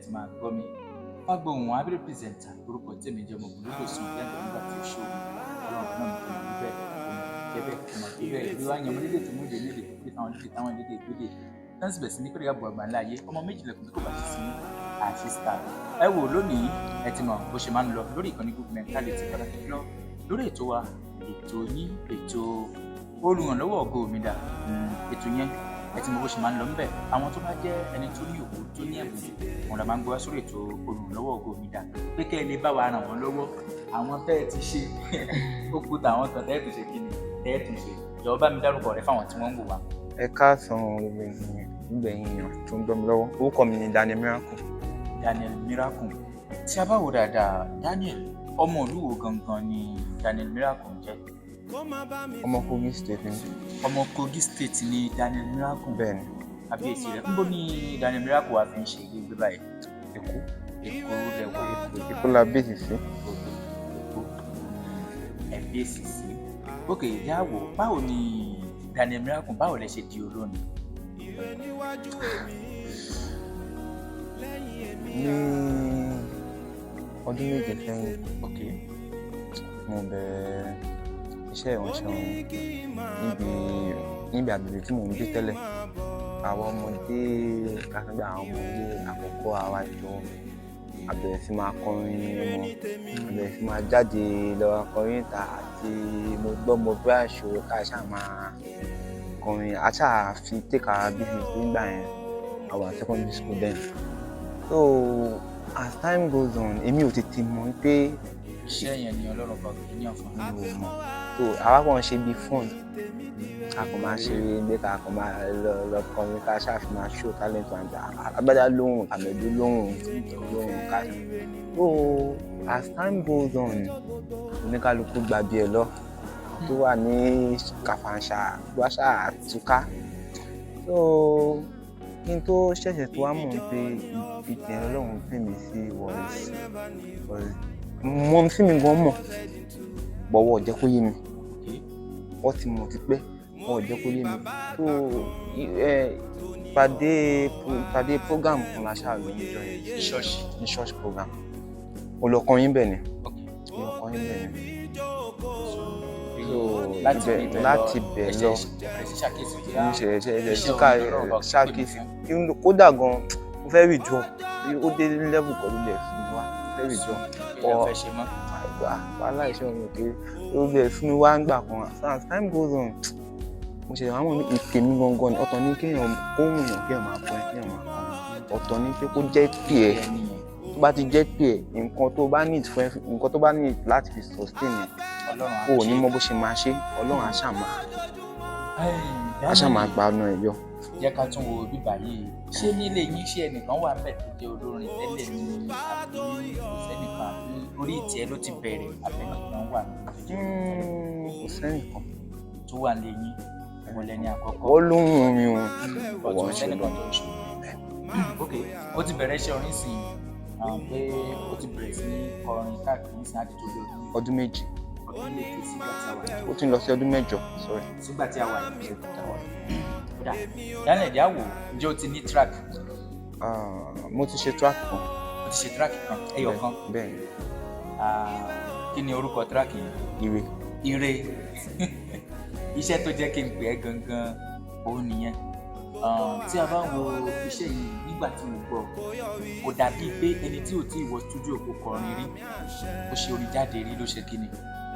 ti máa gbọ́ mi. Fágbóhùn Abidemi pírẹsẹ̀ntà orúkọ tèmi jẹ́ ọmọkùnrin ló sùn lẹ́nu nígbà tí ó ṣòwò ọlọ́run náà kò mọ̀ bíbẹ̀ kò mọ̀ bíbẹ̀ bí wàá yan ọmọ lédè tó mú èdè lédè pé táwọn lédè gbédè tẹ́sí bẹ̀ sí ní kórìíra bọ̀ àgbà ńlá ayé ọmọ méjìlélẹ́kùn tó kò bá ṣe sí àṣìṣà. Ẹ wò lónìí ẹ ti mọ̀ bó ṣe máa ń lọ lórí ìkànnì Good Mentality pàtàkì lọ lórí ètò wa ètò yín ètò olùrànlọ́wọ́ ògo mi dà ètò yẹn ẹ ti mọ̀ bó ṣe máa ń lọ ńbẹ̀ àwọn tó bá jẹ́ ẹni tó ní ògo tó ní ẹ̀bùn wọn la máa ń gbé wá sórí ètò olùrànlọ́wọ́ ògo mi dà pé kẹ́ ẹ lè bá wa ràn wọ́n lọ́wọ́ àwọn tẹ́ ẹ ti ṣe ó kú tàwọn kan tẹ́ ẹ tún ṣe kí ni tẹ́ ẹ tún ṣe jọ̀wọ́ bá mi dárúkọ rẹ fáwọn tí wọ́n ń wò wá. Ẹ káàsán gbogbo èèyàn tó ń gbọ́ mi lọ́wọ́ orúkọ mi ni Daniel Miracle. Daniel Miracle tí a bá wò dáadáa Daniel ọmọ ìlú wo gangan ni Daniel Miracle jẹ́? Ọmọ Kogi State ni. Ọmọ Kogi State ni Daniel Miracle. Bẹ́ẹ̀ni. Àbíyèsí rẹ̀ níbo ni Daniel Miracle wà fi ń ṣe ilé gbé báyìí? Èkó. Èkó lẹ́wọ̀ Èkó la bèsì sí. Èkó ẹ̀ bèsì sí. Ok ìyáwó báwo ni Daniel Miracle báwo lẹ ṣe di olórin? Ní ọdún méje sẹ́yìn. Ok. Mo bẹ̀rẹ̀ iṣẹ́ ìránṣẹ́ níbi àgbègbè tí mò ń gbé tẹ́lẹ̀. Àwọn ọmọdé kásángbà àwọn ọmọdé àkọ́kọ́ àwa ìjọ àbẹ̀rẹ̀ sí máa kọrin wọn àbẹ̀rẹ̀ sí máa jáde lọ kọrin ìta àti mo gbọ́ mo bá ìṣòro ká ṣáà máa kọrin àṣà fi take our business nígbà yẹn our secondary school then. So as time goes on èmi ò tètè mọ̀ pé iṣẹ́ yẹn ni Ọlọ́run bá gbé ní àǹfààní. mi ò mọ̀ so àwa kàn ṣe bí fun a kò máa ṣe gbé ká kò máa lọ kọrin ká ṣáà fi máa show talent wa agbádá lóhùn àmẹ́dó lóhùn ká so as time goes on oníkálukú gba bí ẹ lọ tó wà ní kàfàǹṣà tó wá ṣáà túká so kí n tó ṣẹ̀ṣẹ̀ tó wá mọ̀ pé ìtẹ̀ Ọlọ́run pè mí sí mọ̀ sí mi gan mọ̀ bọ̀wọ̀ jẹ́ kó yé mi wọ́n ti mọ̀ ti pẹ́ wọ́n jẹ́ kó yé mi so pàdé program kan la ṣáà lọ níjọ́ yẹn ní church program mo lọ kọrin bẹ́ẹ̀ ni láti bẹ̀ lọ ṣàkíyèsí kódà gan mo fẹ́ withdraw ó dé level kan ló lẹ̀ fún mi wá mo fẹ́ withdraw wàhálà iṣẹ́ ọ̀run òkè ó lẹ̀ fún mi wá ń gbà kan as time goes on mo ṣe àwọn ìpè mi gangan ni ọ̀tọ̀ ní kéèyàn kóhùn yàn kéèyàn máa kọrin kéèyàn máa kọrin ọ̀tọ̀ ní pé kó jẹ́ pè ẹ́ tó bá ti jẹ́ pè ẹ́ nǹkan tó bá need fún ẹ nǹkan tó bá need láti fi sustain ẹ o ò ní mọ bó ṣe máa ṣe Ọlọ́run á ṣáà máa gba ọ̀nà ẹ̀ yọ. Jẹ́ ká tún wo bíbá yìí ṣé nílé yín ṣé ẹnìkan wà ńbẹ̀ tó jẹ́ olórin tẹ́lẹ̀ ní àbí sẹ́nìkan orí ìtẹ́ ló ti bẹ̀rẹ̀ àbẹ̀nìkan wà kò sẹ́nìkan tó wà nílé yín mo lẹ́ni àkọ́kọ́. ó lóhùn mi o ọ̀tún sẹ́nìkan tó ń ṣe. Ok ó ti bẹ̀rẹ̀ iṣẹ́ orin sí i pé ó ti bẹ̀rẹ̀ sí ní kọrin káàkiri sí àti tó lé ọdún méjì sígbà tí a wà yìí. ó ti ń lọ sí ọdún mẹ́jọ sorry. sígbà tí a wà yìí. kódà Daniel jáwò ǹjẹ́ o ti ní track? mo ti ṣe track kan. o ti ṣe track kan ẹyọ kan? bẹ́ẹ̀ ni. kí ni orúkọ track yìí? Ire iṣẹ́ tó jẹ́ kí n pè ẹ́ gangan òun nìyẹn. Tí a bá wo iṣẹ́ yìí nígbà tí mo gbọ́ kò dàbí pé ẹni tí ò tí ì wọ studio kò kọrin rí ó ṣe orin jáde rí ló ṣe kí ni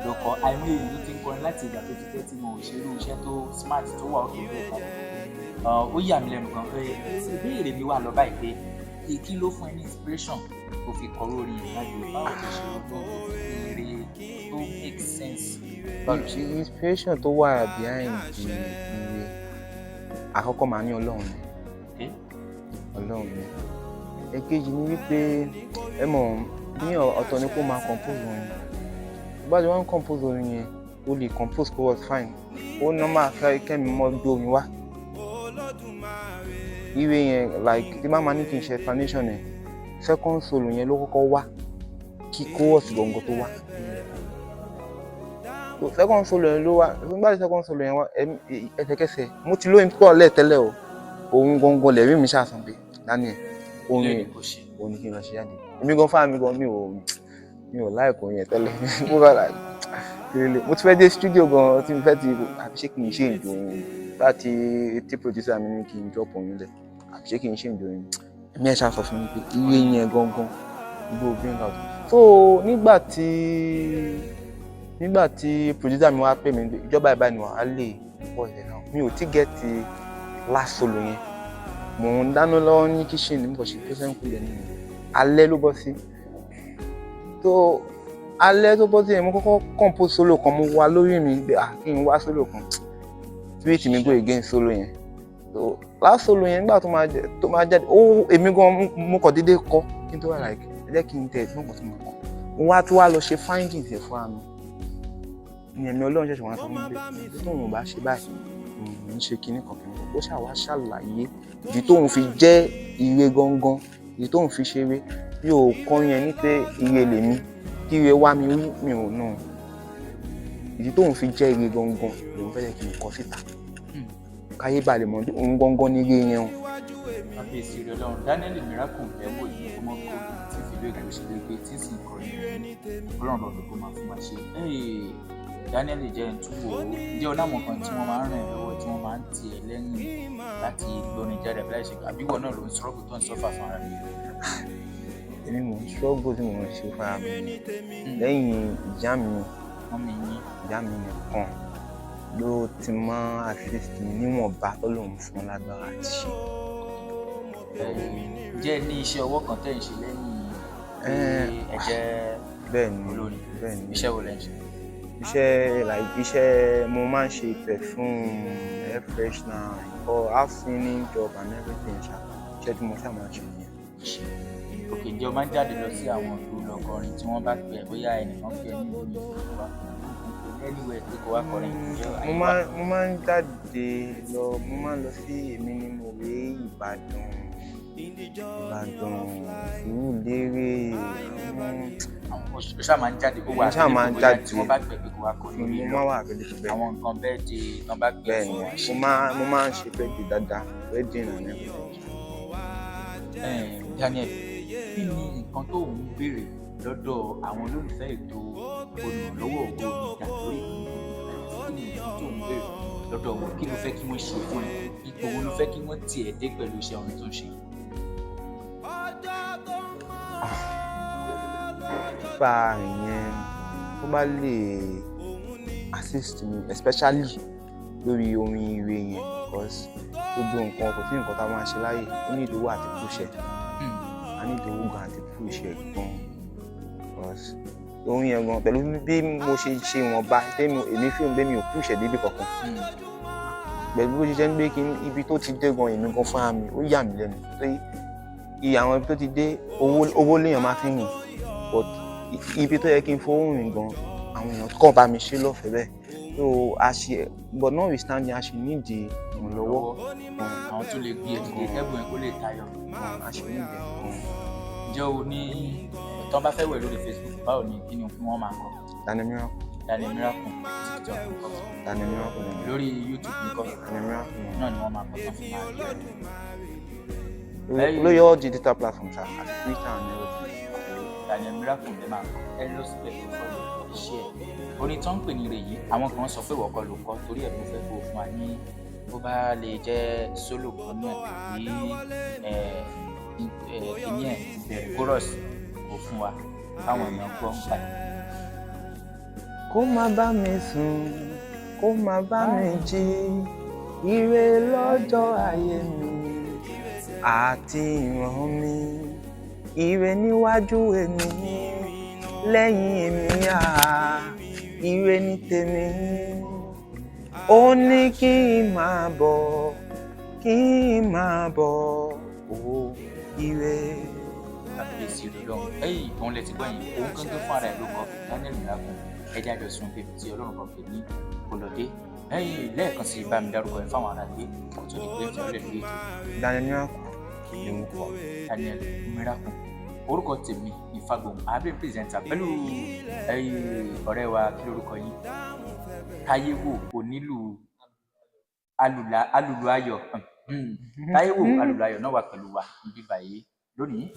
lọkọ àìmọye ìlú ti ń kọrin láti ìgbà tó ti pẹ́ tí mo ò ṣe irú iṣẹ́ tó smart tó wà òkè tó ìta ó yà mí lẹ́nu gan pé ìbéèrè mi wà lọ báyìí pé kí ló fún ẹ ní inspiration tó fi kọ orin yìí láti báwo ló ṣe ọgbọ́n eré tó make sense. Inspiration tó wà behind the ire àkọ́kọ́ máa ní Ọlọ́run ni èkejì ni wípé ẹ mọ̀ ní ọ̀tọ̀ ni kó máa compose orin bá ti wọ́n compose orin yẹn ó lè compose chorus fine ó normal kẹ́mi mọ́ gbé orin wá ire yẹn like tí máa ní kí n ṣe explanation ẹ̀ second solo yẹn ló kọ́kọ́ wá kí chorus gbọ̀ngàn tó wá second solo yẹn ló wá nígbà tí second solo yẹn wá ẹsẹ̀kẹsẹ̀ mo ti lóyún pọ̀ lẹ́ẹ̀tẹ́lẹ̀ o òun gangan lẹ̀rí mi ṣàṣàn pé Daniel òun ni kí n lọ ṣe jáde èmi gan fáwọn mi gan mi ò like orin yẹn tẹ́lẹ̀ mo bá like mo ti fẹ́ dé studio gan tí mo fẹ́ ti àbí ṣé kí n ṣe ìjò orin láti tí producer mi ní kí n drop orin lẹ̀ àbí ṣé kí n ṣe ìjò orin ẹ̀mí ẹ̀ ṣáà sọ fún mi pé iye yẹn gangan gbogbo bring out so nígbà tí producer mi wá pè mí ìjọba ìbáni wà á lè pọ̀ ilẹ̀ náà mi ò tí get last solo yẹn mò ń dáná lọ́wọ́ ní kitchen nígbà tí tó sẹ́ńkù lẹ̀ nínú alẹ́ ló bọ́ sí tó alẹ́ tó bọ́ sí yẹn mo kọ́kọ́ compose solo kan mo wá lórí mi pé kí n wá solo kan spirit mi go against solo yẹn so last solo yẹn nígbà tó máa jáde èmi gan mo kàn déédéé kọ kí n tó wà like ẹ jẹ́ kí n tẹ̀ ẹ̀gbọ́n kan tó máa kọ mo wá tó wá lọ ṣe findings ẹ̀ fún àmì ní ẹ̀mí ọlọ́run ṣẹ̀ṣẹ̀ wá sọ fún mi pé tóun ò bá ṣe báyìí ń ṣe kinní kan ó ṣàwá ṣàlàyé ìdí tóun fi jẹ́ ire gangan ìdí tóun fi ṣeré yóò kọrin yẹn ní pé ire lèmi kí ire wá mi rí mi ò nù ìdí tóun fi jẹ́ ire gangan lòun fẹ́ jẹ́ kí n kọ síta káyé balẹ̀ mọ́ òun gangan ní ire yẹn o. kábíyèsí rẹ lọ́run Daniel miracle ẹ̀wọ̀ yìí ọmọ kan tí fìlú èkó ṣe lè gbé tí sì ń kọrin ọlọ́run bá gbogbo máa fún wa ṣe. Daniel jẹ́ ìtúwò ǹjẹ́ ọ̀làmọ̀ kan tí wọ́n máa ń rìn lọ́wọ́ tí wọ́n máa ń tì ẹ́ lẹ́yìn láti gbóni jáde àbí láì ṣe àbíwọ̀ náà ló ń sọ́rọ́gù tó ń sọ́fà fún ara mi. èmi mò ń ṣọ́gbó tí mò ń ṣe fara mi lẹ́yìn ìyá mi nìkan ló ti máa assist mi níwọ̀nba tó lòun fún lágbára àti ṣe. Jẹ́ ní iṣẹ́ ọwọ́ kan tẹ́ ń ṣe lẹ́yìn ẹ̀jẹ̀ olórin iṣẹ́ wo lẹ́ ń ṣe? Iṣẹ́ mo máa ń ṣe perfume, air freshener, house cleaning job and everything ṣá. Iṣẹ́ tí mo ṣáà máa ń ṣe nìyẹn. Òkè ǹjẹ́ o máa ń jáde lọ sí àwọn ìlú lọ́kọrin tí wọ́n bá pè é bóyá ẹnìkan pè é ní ìlú ìfowópamọ́ wa anywhere pé kò wá kọrin? Mo máa ń jáde lọ mo máa ń lọ sí èmi ní Mòwe, Ìbàdàn, Ìrúlérè o ṣáà máa ń jáde kó wá ṣáà máa ń jáde tí wọ́n bá pè é pé kò wá kọrin mo máa wà available bẹ́ẹ̀. àwọn nǹkan bẹ́ẹ̀ di tán bá pè é fún wa ṣe. mo máa ń ṣe birthday dáadáa wedding and everything. Daniel kí ni nǹkan tó ń béèrè lọ́dọ̀ àwọn olólùfẹ́ ètò Oluranlowo ògo ìjà lórí kí ni nǹkan tó ń béèrè lọ́dọ̀ wọn kí ló fẹ́ kí wọ́n ṣe fún ẹ ipò wo ló fẹ́ kí wọ́n tiẹ̀ dé pẹ̀lú iṣẹ́ orin tó ń ṣe. nípa ìyẹn tó bá lè assist me especially lórí orin ire yẹn because gbogbo nǹkan kò sí nǹkan tá a máa ṣe láyè ó ní ìdówó àti púṣẹ a ní ìdówó gan àti púṣẹ gan because orin yẹn gan pẹ̀lú bí mo ṣe ṣe ìwọ̀nba èmi fíìmù bẹ́ẹ̀ mi ò púṣẹ débi kankan pẹ̀lú bó ṣe jẹ́ pé ibi tó ti dé gan èmi gan fúnra mi ó yà mí lẹ́nu pé iye àwọn ibi tó ti dé owó léèyàn máa fi rìn but ibi tó yẹ kí n fowó rìn gan àwọn èèyàn kàn bá mi ṣe lọ́fẹ̀ẹ́ bẹ́ẹ̀ so but notwithstanding a ṣe nídìí ìrànlọ́wọ́ àwọn tó lè gbé ẹ̀dìdè kẹ́bùn ẹ̀ kó lè tayọ a ṣe nídìí kan. Ǹjẹ́ o ní tó bá fẹ́ wẹ̀ lórí Facebook báwo ni kí ni wọ́n máa kọ? Daniel Miracle TikTok nǹkan Daniel Miracle lórí YouTube nǹkan Daniel Miracle náà ni wọ́n máa kọ tán fún máa rí lórí all digital platforms àti Twitter and everything. Daniel Miracle lè máa kọ ẹ lọ síbẹ̀ tó fọ́ iṣẹ́ ẹ̀ orin tó ń pè ní rẹ̀ yìí àwọn kan sọ pé wọ́kọ́ ló kọ́ torí ẹ̀ ló fẹ́ kó fún wa ní bó bá lè jẹ́ sólò kan náà tàbí ìní ẹ̀ bẹ̀rẹ̀ chorus kó fún wa káwọn èèyàn gbọ́ ń pa. kó má bá mi sùn kó má bá mi jí ire lọ́jọ́ ayé mi àti ìran mi ire níwájú èmi lẹ́yìn èmi ire ní tèmi ó ní kí n máa bọ̀ ó ire. Àbíyèsí rẹ̀ lọ́run ẹ̀yìn òun lè ti gbọ́ yìí òun gángan fún ara ẹ̀ ló kọ Daniel Miracle ẹja àjọsùn bèbí tí Ọlọ́run kan pè ní Olóde ẹ̀yìn lẹ́ẹ̀kan sí bá mi dárúkọ ẹ̀ fáwọn ará ilé kò tó di pé ìfẹ́ lè fi ètò. Daniel Miracle ni mo kọ. Daniel Miracle orúkọ tèmi Ìfagbọ̀n abẹ́ pírẹsẹ̀ntà pẹ̀lú ọ̀rẹ́ wa kí lórúkọ yín Táyéwò onílù alùlù ayọ̀ Táyéwò alùlù ayọ̀ náà wà pẹ̀lú wa níbí báyìí lónìí.